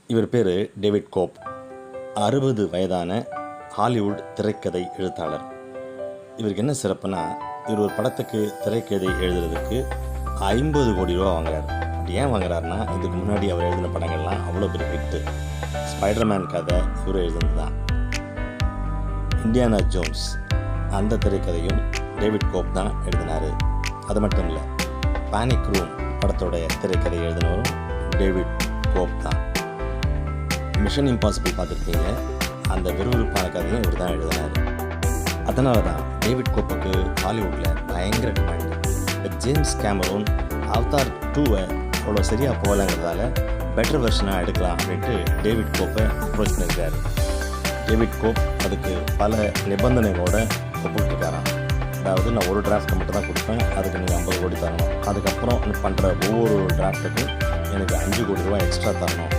இவர் பேர் டேவிட் கோப். 60 வயதான ஹாலிவுட் திரைக்கதை எழுத்தாளர். இவருக்கு என்ன சிறப்புனா, இவர் ஒரு படத்துக்கு திரைக்கதை எழுதுறதுக்கு 50 கோடி ரூபா வாங்குறாரு. அப்படி ஏன் வாங்குறாருன்னா, இதுக்கு முன்னாடி அவர் எழுதின படங்கள்லாம் அவ்வளோ பெரிய ஹிட்டு. ஸ்பைடர்மேன் கதை இவர் எழுதுனது தான். இண்டியானா ஜோன்ஸ் அந்த திரைக்கதையும் டேவிட் கோப் தான் எழுதினார். அது மட்டும் இல்லை, பேனிக் ரூம் படத்தோடைய திரைக்கதை எழுதினவரும் டேவிட் கோப் தான். மிஷன் இம்பாசிபிள் பார்த்துருக்கீங்க, அந்த விறுவிறுப்பான கதையும் இவர் தான் எழுதினார். அதனால தான் டேவிட் கோப்புக்கு ஹாலிவுட்டில் பயங்கர டிமாண்ட். ஜேம்ஸ் கேமரூன் அவதார் 2 அவ்வளோ சரியாக போகலைங்கிறதால பெட்டர் வெர்ஷனாக எடுக்கலாம் அப்படின்ட்டு டேவிட் கோப்பை அப்ரோச் பண்ணியிருக்காரு. டேவிட் கோப் அதுக்கு பல நிபந்தனைகளோடு ஒப்புக்கிட்டுருக்காராம். அதாவது, நான் ஒரு டிராஃப்ட்டை மட்டும் தான் கொடுப்பேன், அதுக்கு நீங்கள் 50 கோடி தரணும். அதுக்கப்புறம் பண்ணுற ஒவ்வொரு டிராஃப்ட்டுக்கும் எனக்கு 5 கோடி ரூபா எக்ஸ்ட்ரா தரணும்